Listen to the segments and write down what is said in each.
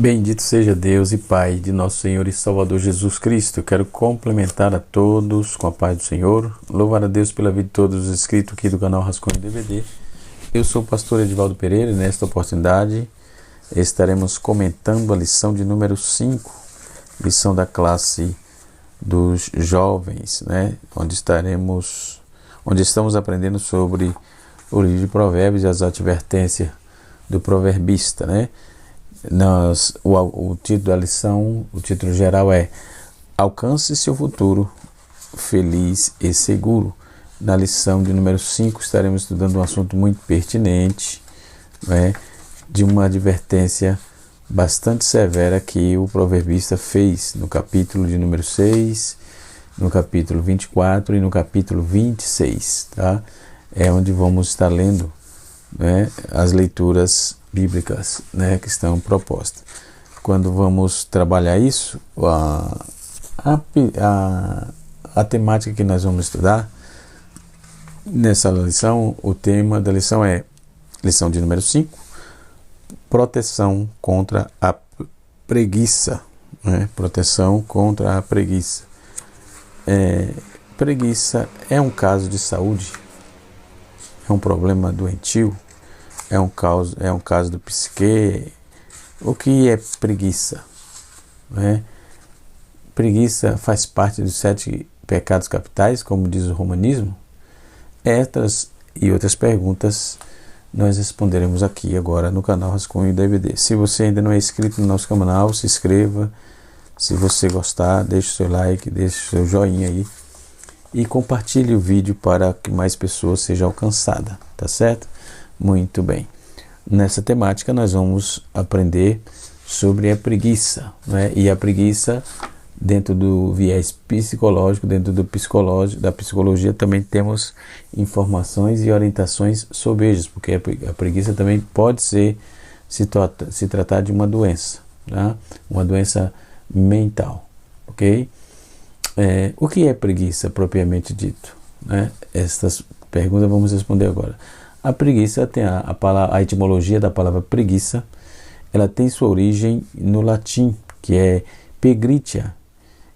Bendito seja Deus e Pai de nosso Senhor e Salvador Jesus Cristo. Eu quero complementar a todos com a paz do Senhor. Louvar a Deus pela vida de todos os inscritos aqui do canal Rascunho DVD. Eu sou o pastor Edivaldo Pereira e nesta oportunidade estaremos comentando a lição de número 5, lição da classe dos jovens, onde estamos aprendendo sobre o livro de Provérbios e as advertências do proverbista, O título da lição, o título geral é Alcance seu futuro feliz e seguro. Na lição de número 5 estaremos estudando um assunto muito pertinente, de uma advertência bastante severa que o proverbista fez no capítulo de número 6, no capítulo 24 e no capítulo 26, É onde vamos estar lendo as leituras bíblicas que estão propostas. Quando vamos trabalhar isso, a temática que nós vamos estudar nessa lição, o tema da lição é lição de número 5, proteção contra a preguiça. Proteção contra a preguiça. Preguiça é um caso de saúde, é um problema doentio, é um caso do psique. O que é preguiça? Preguiça faz parte dos 7 pecados capitais, como diz o romanismo? Estas e outras perguntas nós responderemos aqui agora no canal Rascunho DVD. Se você ainda não é inscrito no nosso canal, se inscreva. Se você gostar, deixe o seu like, deixe o seu joinha aí e compartilhe o vídeo para que mais pessoas sejam alcançadas, tá certo? Muito bem. Nessa temática nós vamos aprender sobre a preguiça, E a preguiça dentro do viés psicológico, dentro do da psicologia também temos informações e orientações sobejas, porque a preguiça também pode se tratar de uma doença, uma doença mental, ok? O que é preguiça propriamente dito? Estas perguntas vamos responder agora. A preguiça tem a etimologia da palavra preguiça, ela tem sua origem no latim, que é pegritia,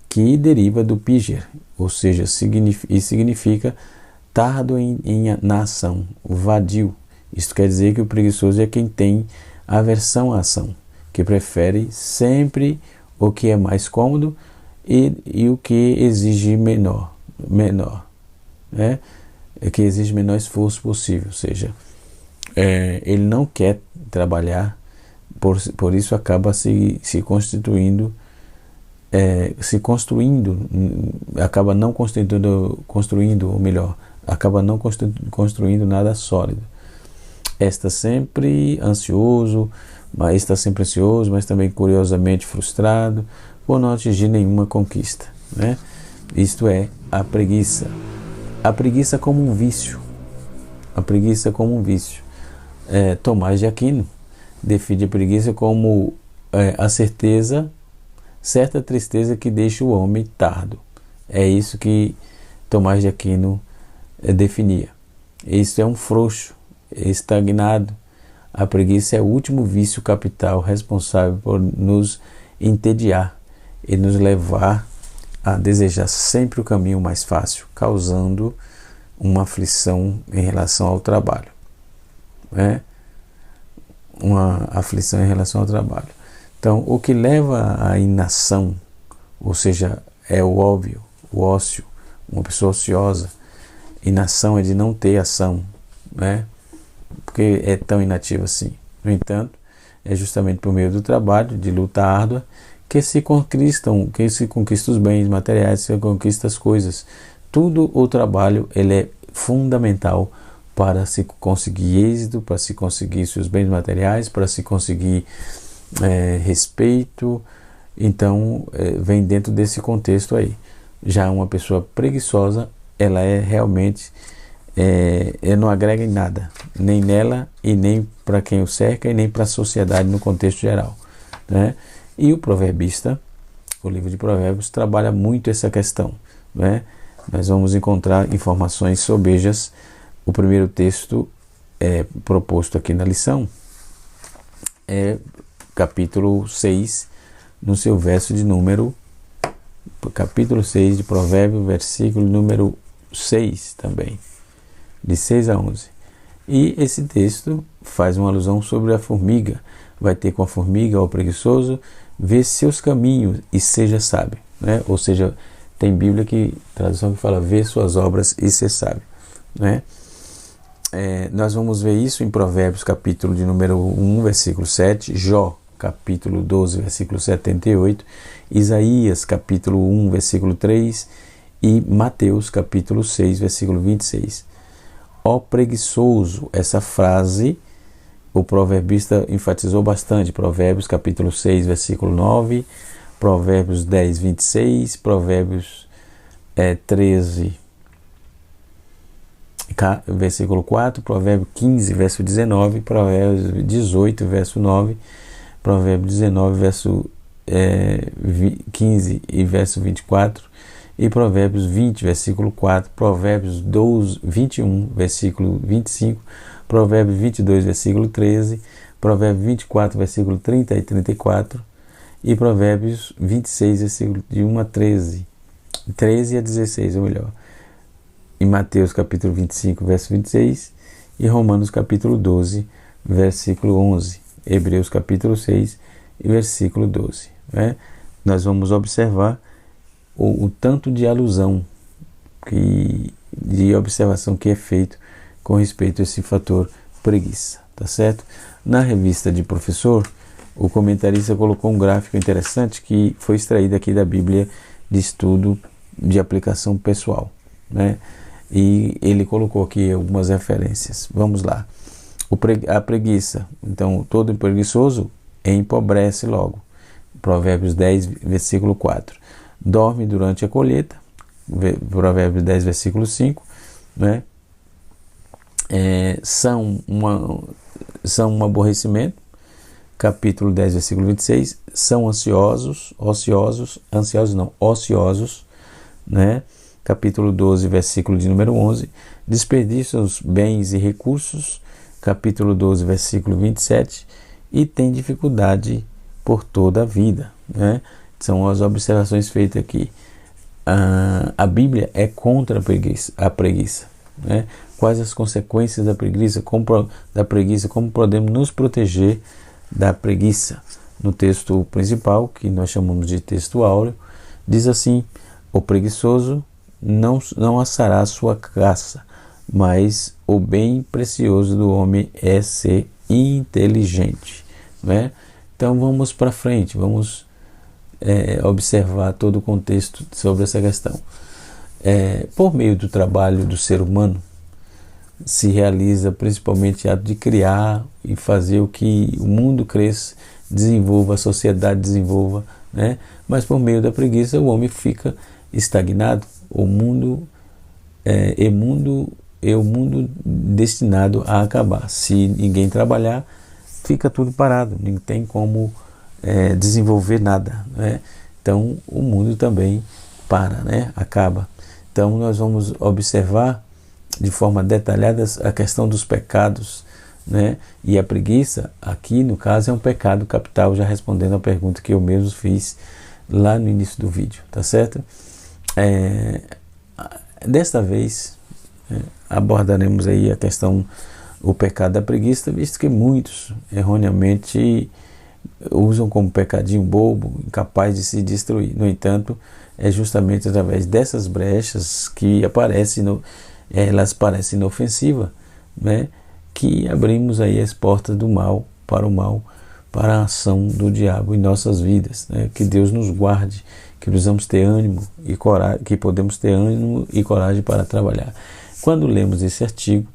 que deriva do piger, ou seja, significa tardo na ação, vadio. Isto quer dizer que o preguiçoso é quem tem aversão à ação, que prefere sempre o que é mais cômodo e o que exige menor, que exige menor esforço possível, ou seja, ele não quer trabalhar, por isso acaba se construindo, acaba não construindo, ou melhor, acaba não construindo nada sólido. Está sempre ansioso, mas também curiosamente frustrado por não atingir nenhuma conquista, Isto é a preguiça. A preguiça como um vício. Tomás de Aquino define a preguiça como a certa tristeza que deixa o homem tardo. É isso que Tomás de Aquino definia. Isso é um frouxo, estagnado. A preguiça é o último vício capital responsável por nos entediar e nos levar a desejar sempre o caminho mais fácil, causando uma aflição em relação ao trabalho. Uma aflição em relação ao trabalho. Então, o que leva à inação, ou seja, é o óbvio, o ócio, uma pessoa ociosa. Inação é de não ter ação, porque é tão inativo assim. No entanto, é justamente por meio do trabalho, de luta árdua, que se conquista os bens materiais, se conquista as coisas. Tudo o trabalho ele é fundamental para se conseguir êxito, para se conseguir seus bens materiais, para se conseguir respeito. Então vem dentro desse contexto aí. Já uma pessoa preguiçosa, ela realmente não agrega em nada, nem nela e nem para quem o cerca e nem para a sociedade no contexto geral, E o proverbista, o livro de Provérbios, trabalha muito essa questão, Nós vamos encontrar informações sobejas. O primeiro texto proposto aqui na lição capítulo 6, no seu verso de número, capítulo 6 de Provérbios, versículo número 6 também, de 6 a 11. E esse texto faz uma alusão sobre a formiga. Vai ter com a formiga, o preguiçoso, vê seus caminhos e seja sábio, né? Ou seja, tem Bíblia que, tradução que fala, vê suas obras e ser sábio, né? Nós vamos ver isso em Provérbios, capítulo de número 1, versículo 7, Jó, capítulo 12, versículo 78, Isaías, capítulo 1, versículo 3 e Mateus, capítulo 6, versículo 26. Ó preguiçoso, essa frase o proverbista enfatizou bastante. Provérbios, capítulo 6, versículo 9, Provérbios 10, 26, Provérbios 13, versículo 4, Provérbio 15, verso 19, Provérbios 18, verso 9, Provérbio 19, verso 15 e verso 24, e Provérbios 20, versículo 4, Provérbios 21, versículo 25, Provérbios 22, versículo 13, Provérbios 24, versículo 30 e 34, e Provérbios 26, versículo de 1 a 13 a 16, ou melhor, em Mateus capítulo 25, verso 26, e Romanos capítulo 12, versículo 11, Hebreus capítulo 6 e versículo 12. Né? Nós vamos observar o tanto de alusão, de observação que é feito com respeito a esse fator preguiça, tá certo? Na revista de professor, o comentarista colocou um gráfico interessante que foi extraído aqui da Bíblia de estudo de aplicação pessoal, né? E ele colocou aqui algumas referências. Vamos lá. A preguiça. Então, todo preguiçoso empobrece logo. Provérbios 10, versículo 4. Dorme durante a colheita. Provérbios 10, versículo 5. Né? São um aborrecimento. Capítulo 10, versículo 26. São ociosos, né? Capítulo 12, versículo de número 11, desperdiçam os bens e recursos, capítulo 12, versículo 27, e tem dificuldade por toda a vida, né? São as observações feitas aqui. A Bíblia é contra a preguiça, né? Quais as consequências da preguiça, como podemos nos proteger da preguiça? No texto principal, que nós chamamos de texto áureo, diz assim: o preguiçoso não assará a sua caça, mas o bem precioso do homem é ser inteligente, né? Então vamos para frente, vamos observar todo o contexto sobre essa questão. Por meio do trabalho do ser humano, se realiza principalmente o ato de criar e fazer o que o mundo cresça, desenvolva, a sociedade desenvolva, né? Mas por meio da preguiça o homem fica estagnado. O mundo é o mundo destinado a acabar. Se ninguém trabalhar, fica tudo parado, não tem como desenvolver nada, né? Então o mundo também para, né? Acaba. Então nós vamos observar de forma detalhada a questão dos pecados, né? E a preguiça aqui no caso é um pecado capital, já respondendo a pergunta que eu mesmo fiz lá no início do vídeo, tá certo? Desta vez abordaremos aí a questão, o pecado da preguiça, visto que muitos erroneamente usam como pecadinho bobo, incapaz de se destruir. No entanto, é justamente através dessas brechas que elas parecem inofensivas, né, que abrimos aí as portas do mal, para a ação do diabo em nossas vidas, né? Que Deus nos guarde, que precisamos ter ânimo e coragem, que podemos ter ânimo e coragem para trabalhar. Quando lemos esse artigo,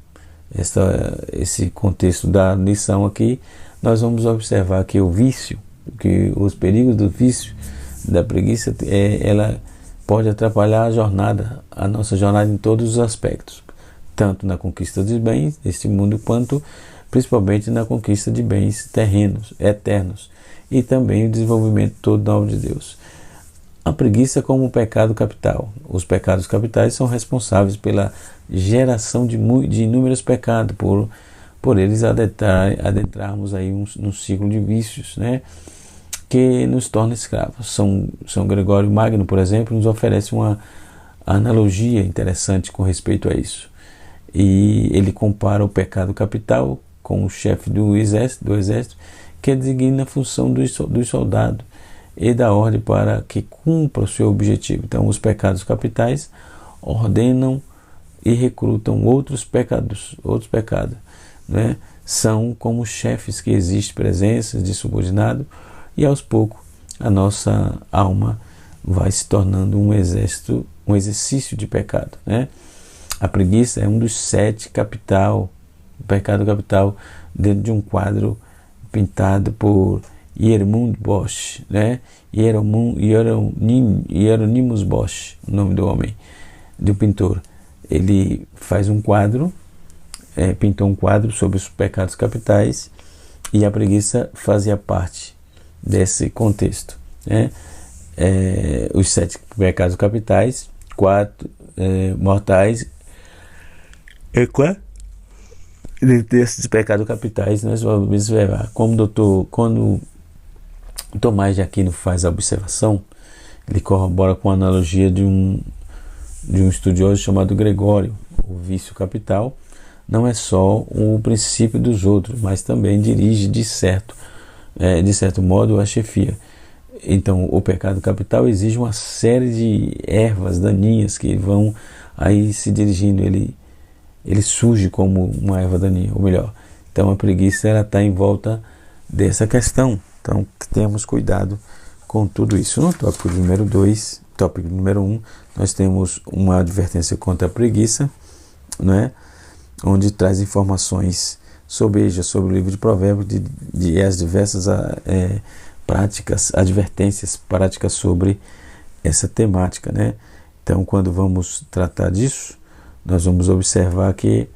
esse contexto da lição aqui, nós vamos observar que o vício, que os perigos do vício, da preguiça, ela pode atrapalhar a nossa jornada em todos os aspectos, tanto na conquista dos bens deste mundo, quanto principalmente na conquista de bens terrenos, eternos, e também o desenvolvimento todo da obra de Deus. A preguiça como um pecado capital. Os pecados capitais são responsáveis pela geração de inúmeros pecados, por por eles adentrarmos aí num ciclo de vícios, né, que nos torna escravos. São Gregório Magno, por exemplo, nos oferece uma analogia interessante com respeito a isso. E ele compara o pecado capital com o chefe do exército, que designa a função dos soldados e da ordem para que cumpra o seu objetivo. Então, os pecados capitais ordenam e recrutam outros pecados, né? São como chefes que existem presenças de subordinado, e aos poucos a nossa alma vai se tornando um exercício de pecado, né? A preguiça é um dos 7 o pecado capital, dentro de um quadro pintado por Hieronymus Bosch, né? Hieronymus Bosch, o nome do homem, do pintor. Ele faz um quadro, pintou um quadro sobre os pecados capitais, e a preguiça fazia parte desse contexto, né? Os 7 pecados capitais, 4 mortais, e 4 desses pecados capitais nós vamos observar. Quando Tomás de Aquino faz a observação, ele corrobora com a analogia de um estudioso chamado Gregório. O vício capital não é só o princípio dos outros, mas também dirige de certo modo a chefia. Então, o pecado capital exige uma série de ervas daninhas que vão aí se dirigindo. Ele surge como uma erva daninha, ou melhor. Então, a preguiça está em volta dessa questão. Então, tenhamos cuidado com tudo isso. No tópico número 1, nós temos uma advertência contra a preguiça, né? Onde traz informações sobre o livro de Provérbios e as diversas advertências práticas sobre essa temática, né? Então, quando vamos tratar disso, nós vamos observar que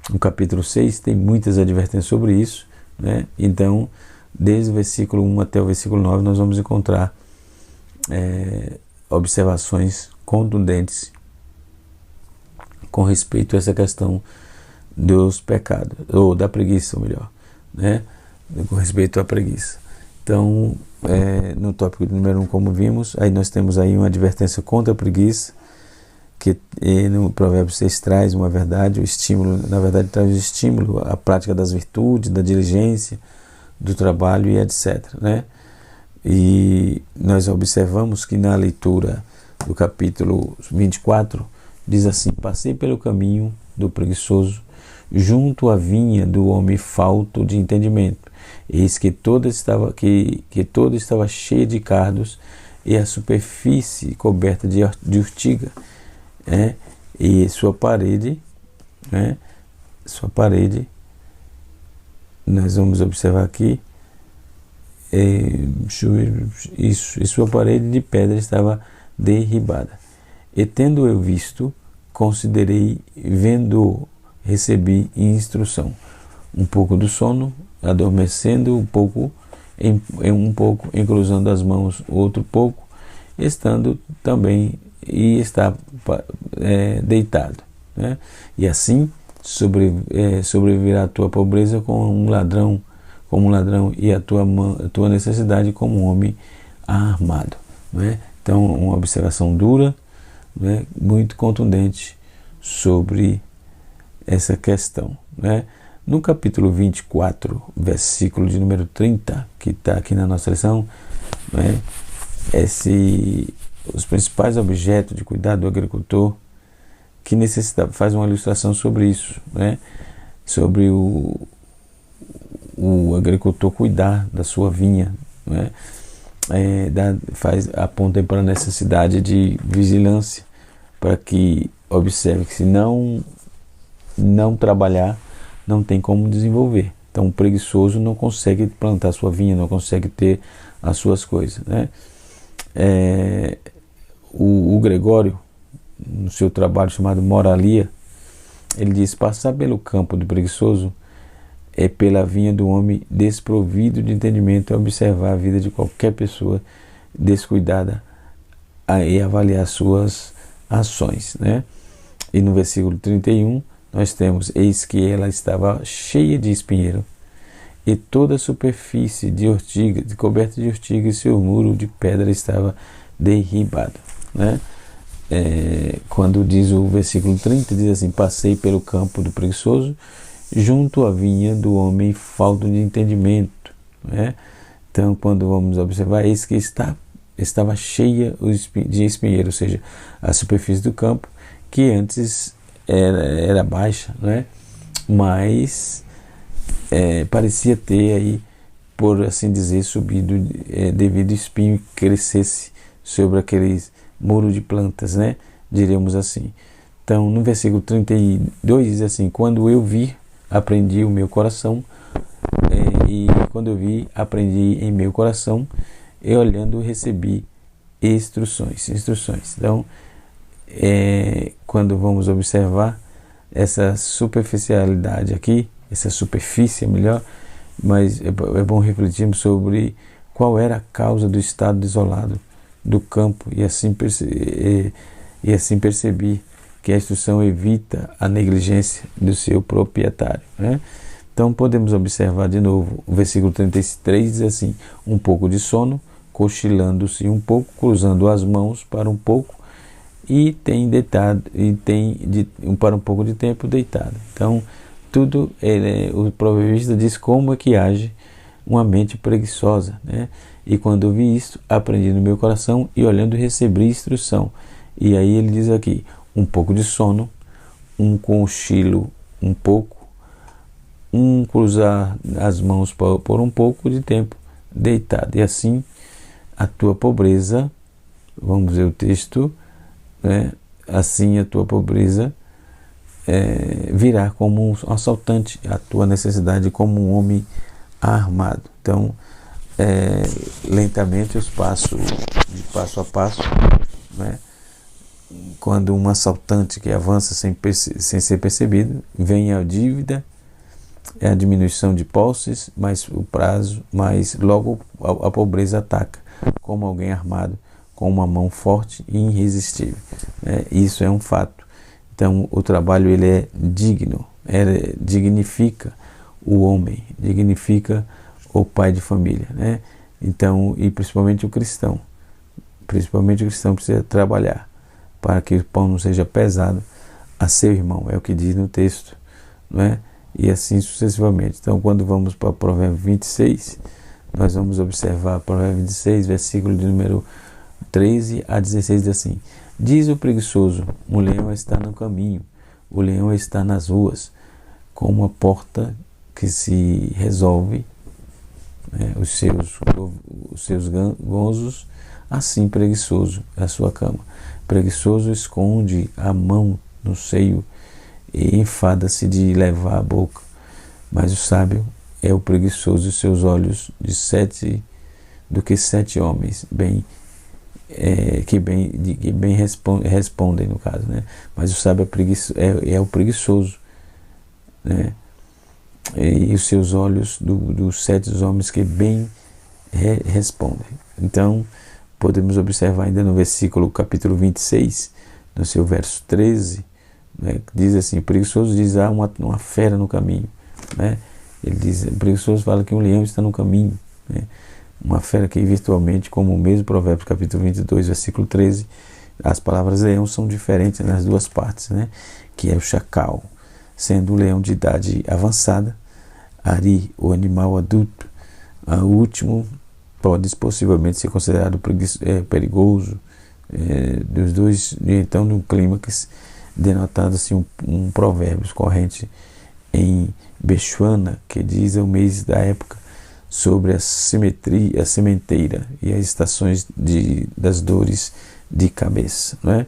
no capítulo 6 tem muitas advertências sobre isso, né? Então, desde o versículo 1 até o versículo 9, nós vamos encontrar observações contundentes com respeito a essa questão dos pecados, ou da preguiça, ou melhor, né? Com respeito à preguiça. Então, no tópico número 1, como vimos, aí nós temos aí uma advertência contra a preguiça, que no Provérbios 6 traz uma verdade, o estímulo, na verdade traz o estímulo à prática das virtudes, da diligência, do trabalho e etc, né? E nós observamos que na leitura do capítulo 24, diz assim: passei pelo caminho do preguiçoso, junto à vinha do homem falto de entendimento. Eis que toda estava cheia de cardos, e a superfície coberta de urtiga, e sua parede, nós vamos observar aqui, e sua parede de pedra estava derribada. E tendo eu visto, considerei, vendo, recebi instrução. Um pouco do sono, adormecendo um pouco, encruzando as mãos outro pouco, estando também e está deitado, né? E assim sobrevirá a tua pobreza como um ladrão, e a tua necessidade como um homem armado, né? Então, uma observação dura, né, muito contundente sobre essa questão, né? No capítulo 24, versículo de número 30, que está aqui na nossa lição, né, os principais objetos de cuidado do agricultor, que faz uma ilustração sobre isso, né? Sobre o agricultor cuidar da sua vinha, né? Aponta para a necessidade de vigilância, para que observe que se não trabalhar, não tem como desenvolver. Então, o preguiçoso não consegue plantar sua vinha, não consegue ter as suas coisas, né? O Gregório, no seu trabalho chamado Moralia, ele diz: passar pelo campo do preguiçoso é pela vinha do homem desprovido de entendimento, é observar a vida de qualquer pessoa descuidada e avaliar suas ações, né? E no versículo 31 nós temos: eis que ela estava cheia de espinheiro, e toda a superfície de ortiga, de coberta de ortiga, e seu muro de pedra estava derribado, né? Quando diz o versículo 30, diz assim: passei pelo campo do preguiçoso, junto à vinha do homem falto de entendimento, né? Então, quando vamos observar, eis que estava cheia de espinheiro, ou seja, a superfície do campo, que antes era baixa, né? Mas parecia ter aí, por assim dizer, subido devido ao espinho que crescesse sobre aqueles muros de plantas, né? Diríamos assim. Então, no versículo 32 diz assim: quando eu vi, aprendi o meu coração, e quando eu vi, aprendi em meu coração, e olhando recebi instruções. Então, quando vamos observar essa superficialidade aqui, essa superfície é melhor, mas é bom refletirmos sobre qual era a causa do estado desolado do campo, e assim percebi que a instrução evita a negligência do seu proprietário, né? Então podemos observar de novo o versículo 33, diz assim: um pouco de sono, cochilando-se um pouco, cruzando as mãos para um pouco, e tem deitado, para um pouco de tempo deitado. Então tudo, o proverbista diz como é que age uma mente preguiçosa, né? E quando eu vi isto, aprendi no meu coração, e olhando recebi instrução. E aí ele diz aqui: um pouco de sono, um cochilo um pouco, um cruzar as mãos por um pouco de tempo deitado. E assim a tua pobreza, vamos ver o texto, né? Assim a tua pobreza virá como um assaltante, a tua necessidade como um homem armado. Então, lentamente, de passo a passo, né? Quando um assaltante que avança sem ser percebido, vem a dívida, a diminuição de posses, mas o prazo, mas logo a pobreza ataca, como alguém armado, com uma mão forte e irresistível. Isso é um fato. Então, o trabalho ele é digno, dignifica o homem, dignifica o pai de família, né? Então, e principalmente o cristão precisa trabalhar para que o pão não seja pesado a seu irmão, é o que diz no texto, não é? E assim sucessivamente. Então, quando vamos para o Provérbio 26, nós vamos observar Provérbio 26, versículo de número 13 a 16, diz assim: diz o preguiçoso: um leão está no caminho, o leão está nas ruas, com uma porta que se resolve, né, os seus gonzos, assim preguiçoso é a sua cama. Preguiçoso esconde a mão no seio e enfada-se de levar a boca, mas o sábio é o preguiçoso e seus olhos do que 7 homens que bem respondem, no caso, né? Mas o sábio é o preguiçoso, né? E os seus olhos dos 7 homens que bem respondem. Então podemos observar ainda no versículo capítulo 26, no seu verso 13, né, diz assim: o preguiçoso diz: há uma fera no caminho, né? Ele diz, o preguiçoso fala que um leão está no caminho, né? Uma fera que virtualmente, como o mesmo Provérbios capítulo 22, versículo 13, as palavras leão são diferentes nas duas partes, né? Que é o chacal, sendo o leão de idade avançada, ari, o animal adulto, o último pode possivelmente ser considerado perigoso, dos dois. Então, no clímax, denotado assim um provérbio corrente em Bechuana, que diz o mês da época, sobre a sementeira e as estações das dores de cabeça, não é?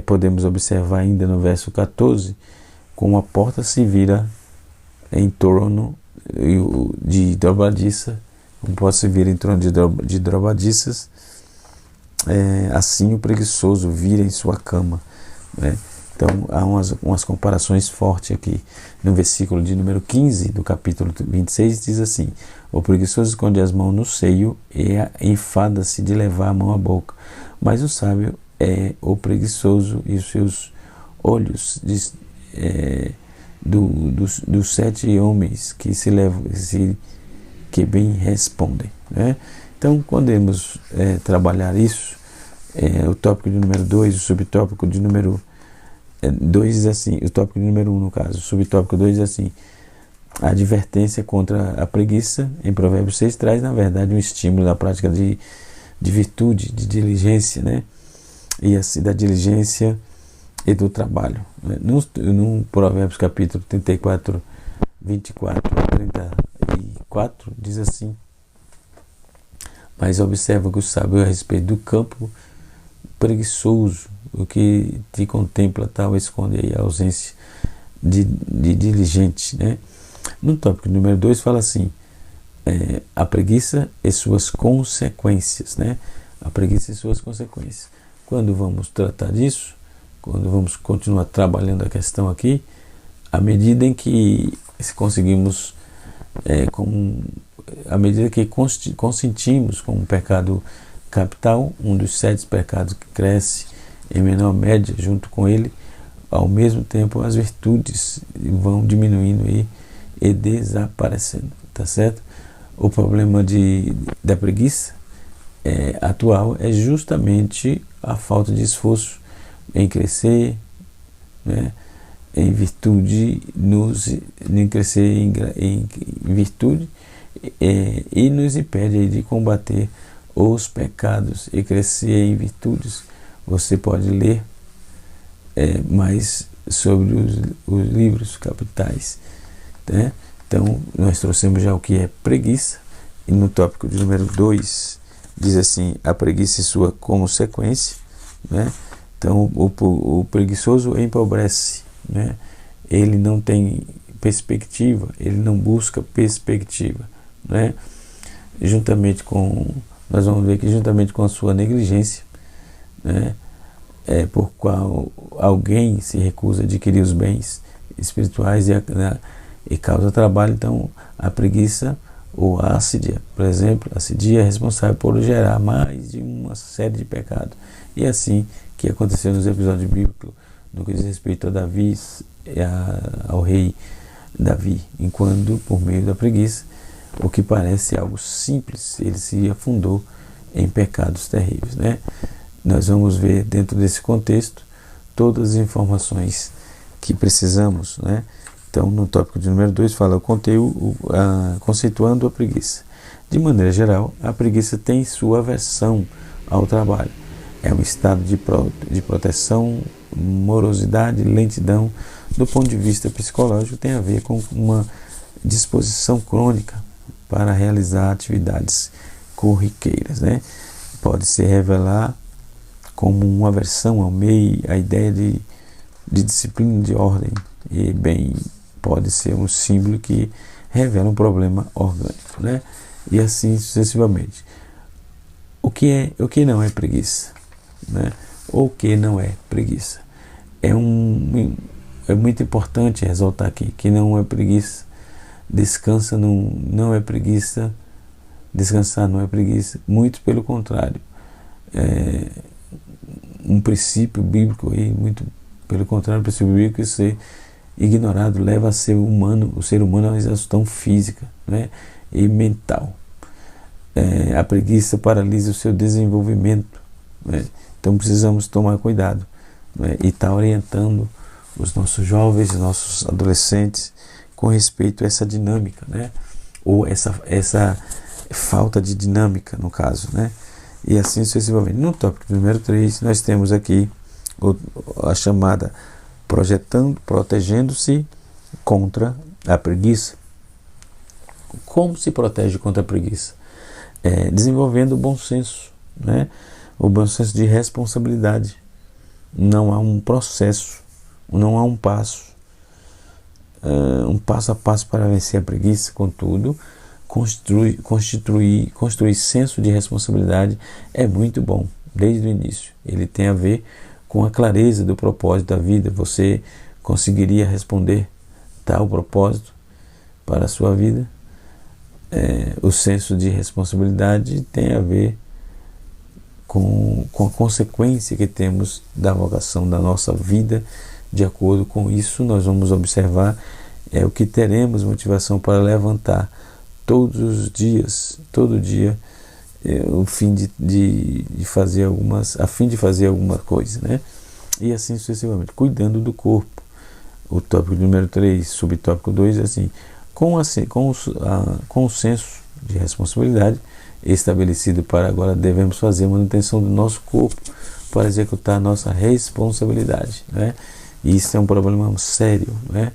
Podemos observar ainda no verso 14, como a porta se vira em torno de dobradiça, como pode se vir em torno de dobradiças, assim o preguiçoso vira em sua cama, né? Então há umas comparações fortes aqui. No versículo de número 15 do capítulo 26 diz assim: o preguiçoso esconde as mãos no seio e enfada-se de levar a mão à boca, mas o sábio é o preguiçoso e os seus olhos dos 7 homens que se levam, que bem respondem, né? Então, podemos trabalhar isso. O tópico de número 2, o subtópico de número 2 diz assim, o tópico de número 1 no caso, o subtópico 2 diz assim: a advertência contra a preguiça em Provérbios 6 traz, na verdade, um estímulo da prática de virtude, de diligência, né? E assim, da diligência e do trabalho, né? No Provérbios capítulo 34, 24 a 34, diz assim: mas observa que o sábio a respeito do campo preguiçoso, o que te contempla tal esconde aí a ausência de diligente, né? No tópico número 2 fala assim: a preguiça e suas consequências, né? A preguiça e suas consequências. Quando vamos tratar disso, quando vamos continuar trabalhando a questão aqui, à medida em que conseguimos, à medida que consentimos com o pecado capital, um dos 7 pecados que cresce em menor média junto com ele, ao mesmo tempo as virtudes vão diminuindo e desaparecendo, tá certo? O problema da preguiça atual é justamente a falta de esforço em crescer, né? Em virtude, em crescer em virtude, e nos impede aí de combater os pecados e crescer em virtudes. Você pode ler mais sobre os livros capitais, né? Então, nós trouxemos já o que é preguiça, e no tópico de número 2 diz assim: a preguiça e sua consequência, né? Então, o preguiçoso empobrece, né? Ele não tem perspectiva, ele não busca perspectiva, né? Nós vamos ver que juntamente com a sua negligência, né, por qual alguém se recusa a adquirir os bens espirituais e causa trabalho. Então, a preguiça ou a assídia, por exemplo, a assídia é responsável por gerar mais de uma série de pecados. E assim que aconteceu nos episódios bíblicos, no que diz respeito a Davi, ao rei Davi, enquanto por meio da preguiça, o que parece algo simples, ele se afundou em pecados terríveis, né? Nós vamos ver dentro desse contexto todas as informações que precisamos, né? Então, no tópico de número 2 fala: conceituando a preguiça. De maneira geral, a preguiça tem sua aversão ao trabalho. É um estado de proteção, morosidade, lentidão. Do ponto de vista psicológico, tem a ver com uma disposição crônica para realizar atividades corriqueiras, né? Pode se revelar como uma aversão ao meio, a ideia de disciplina, de ordem, e bem, pode ser um símbolo que revela um problema orgânico, né? E assim sucessivamente. O que não é preguiça, né? O que não é preguiça? É muito importante ressaltar aqui que não é preguiça. Não é preguiça. Descansar não é preguiça. Muito pelo contrário. Um princípio bíblico aí, muito pelo contrário, o princípio bíblico, ser ignorado leva o ser humano a uma exaustão física, né, e mental. A preguiça paralisa o seu desenvolvimento, né? Então precisamos tomar cuidado, né, e estar orientando os nossos jovens, os nossos adolescentes com respeito a essa dinâmica, né, ou essa falta de dinâmica, no caso, né? E assim sucessivamente. No tópico número 3, nós temos aqui a chamada protegendo-se contra a preguiça. Como se protege contra a preguiça? Desenvolvendo o bom senso, né? O bom senso de responsabilidade. Não há um processo, não há um passo a passo para vencer a preguiça. Contudo, construir senso de responsabilidade é muito bom desde o início. Ele tem a ver com a clareza do propósito da vida. Você conseguiria responder tal propósito para a sua vida? O senso de responsabilidade tem a ver com a consequência que temos da vocação da nossa vida De acordo com isso, nós vamos observar o que teremos motivação para levantar todos os dias, todo dia, o fim de fazer a fim de fazer alguma coisa, né? E assim sucessivamente, cuidando do corpo. O tópico número 3, subtópico 2, assim, com o senso de responsabilidade estabelecido para agora, devemos fazer a manutenção do nosso corpo para executar a nossa responsabilidade, né? E isso é um problema sério, né?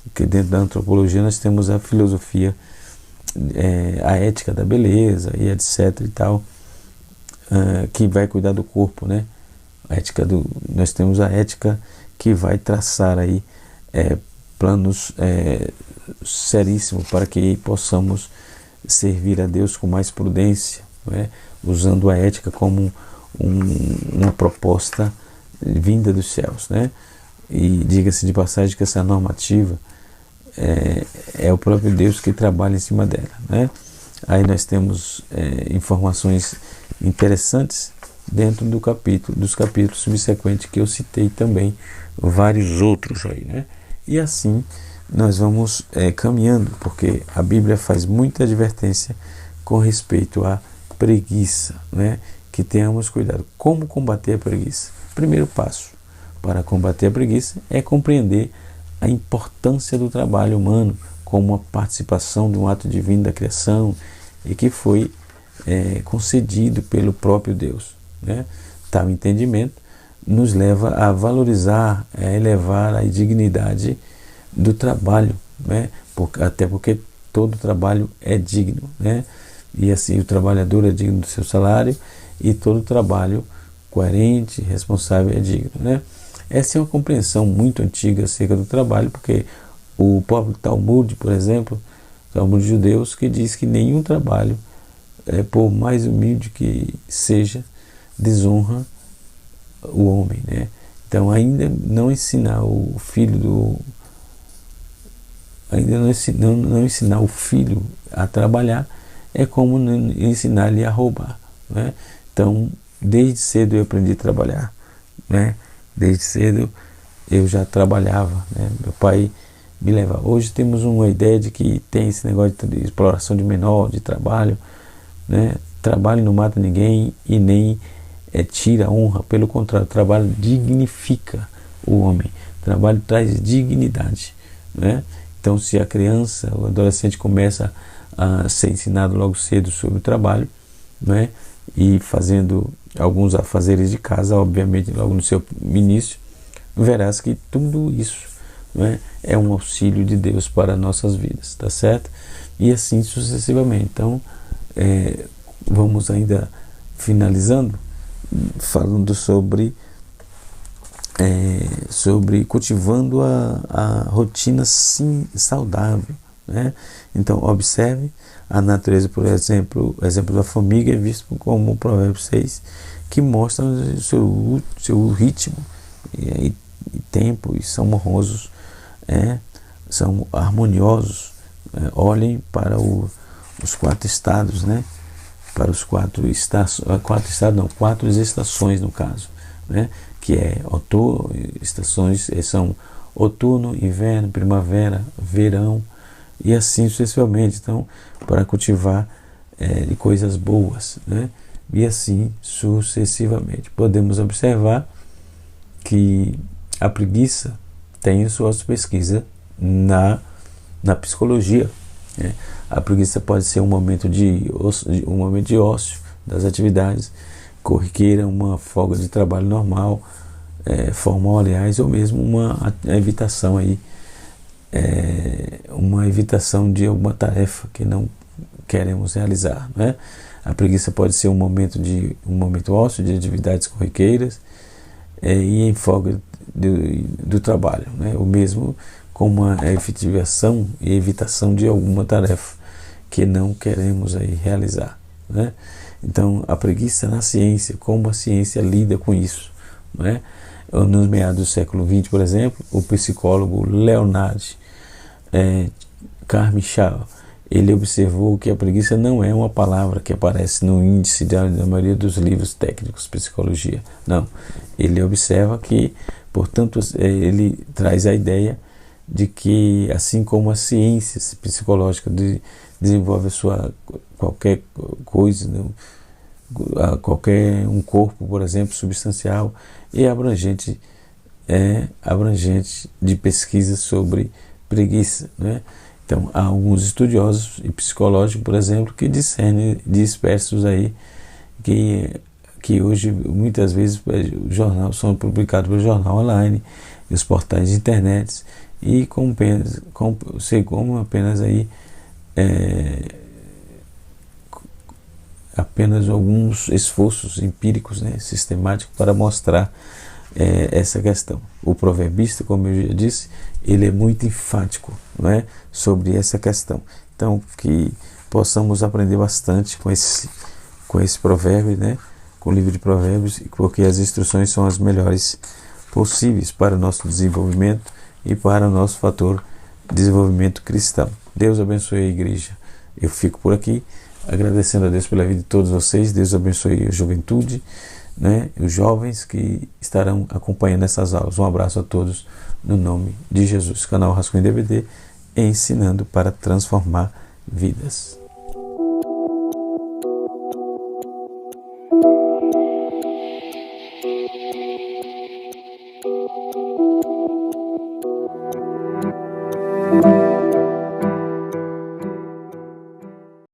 Porque dentro da antropologia nós temos a filosofia, a ética da beleza e etc e tal, que vai cuidar do corpo, né? Nós temos a ética que vai traçar aí planos seríssimos para que possamos servir a Deus com mais prudência, né? Usando a ética como uma proposta vinda dos céus, né? E diga-se de passagem que essa normativa é o próprio Deus que trabalha em cima dela, né? Aí nós temos informações interessantes dentro dos capítulos subsequentes que eu citei também, vários outros aí, né? E assim nós vamos caminhando, porque a Bíblia faz muita advertência com respeito à preguiça, né? Que tenhamos cuidado. Como combater a preguiça? Primeiro passo para combater a preguiça é compreender a importância do trabalho humano como uma participação de um ato divino da criação e que foi concedido pelo próprio Deus, né? Tal entendimento nos leva a valorizar, a elevar a dignidade do trabalho, né? Até porque todo trabalho é digno, né? E assim o trabalhador é digno do seu salário e todo trabalho coerente, responsável é digno, né? Essa é uma compreensão muito antiga acerca do trabalho, porque o próprio Talmud, por exemplo, Talmud judeus, que diz que nenhum trabalho, por mais humilde que seja, desonra o homem, né? Então ainda não ensinar o filho não ensinar o filho a trabalhar é como ensinar ele a roubar, né? Então desde cedo eu aprendi a trabalhar, né? Desde cedo eu já trabalhava, né? Meu pai me levava. Hoje temos uma ideia de que tem esse negócio de exploração de menor, de trabalho, né? Trabalho não mata ninguém e nem tira a honra. Pelo contrário, o trabalho dignifica o homem. O trabalho traz dignidade, né? Então, se a criança, o adolescente começa a ser ensinado logo cedo sobre o trabalho, né? E fazendo alguns afazeres de casa, obviamente, logo no seu início, verás que tudo isso, né, é um auxílio de Deus para nossas vidas, tá certo? E assim sucessivamente. Então, vamos ainda finalizando, falando sobre cultivando a rotina sim saudável, né? Então observe a natureza, por exemplo, o exemplo da formiga é visto como o provérbio 6, que mostra o seu ritmo e tempo, e são honrosos, são harmoniosos. Olhem para os 4 estados, né? Para os 4 estações no caso, né? Que é estações são outono, inverno, primavera, verão e assim sucessivamente. Então, para cultivar coisas boas, né? E assim sucessivamente. Podemos observar que a preguiça tem suas pesquisas na psicologia, né? A preguiça pode ser um momento de ócio das atividades corriqueira, uma folga de trabalho normal, formal, aliás, ou mesmo uma evitação aí, uma evitação de alguma tarefa que não queremos realizar, né? A preguiça pode ser um momento ósseo de atividades corriqueiras e em folga do trabalho, né? Ou mesmo com uma efetivação e evitação de alguma tarefa que não queremos aí realizar, né? Então, a preguiça na ciência, como a ciência lida com isso, né? Nos meados do século XX, por exemplo, o psicólogo Leonard Carmichael, ele observou que a preguiça não é uma palavra que aparece no índice da maioria dos livros técnicos de psicologia. Não. Ele observa que Portanto, ele traz a ideia de que, assim como a ciência psicológica desenvolve qualquer coisa, né, qualquer um corpo, por exemplo, substancial e abrangente, de pesquisa sobre preguiça, né? Então, há alguns estudiosos e psicológicos, por exemplo, que discernem dispersos aí que hoje muitas vezes são publicados pelo jornal online e os portais de internet e como apenas aí apenas alguns esforços empíricos, né, sistemáticos para mostrar essa questão. O proverbista, como eu já disse, ele é muito enfático, não é, sobre essa questão. Então, que possamos aprender bastante com esse provérbio, né, com o livro de Provérbios, porque as instruções são as melhores possíveis para o nosso desenvolvimento e para o nosso fator de desenvolvimento cristão. Deus abençoe a igreja. Eu fico por aqui, agradecendo a Deus pela vida de todos vocês. Deus abençoe a juventude, né, os jovens que estarão acompanhando essas aulas. Um abraço a todos, no nome de Jesus. Canal Rascunho DVD, ensinando para transformar vidas.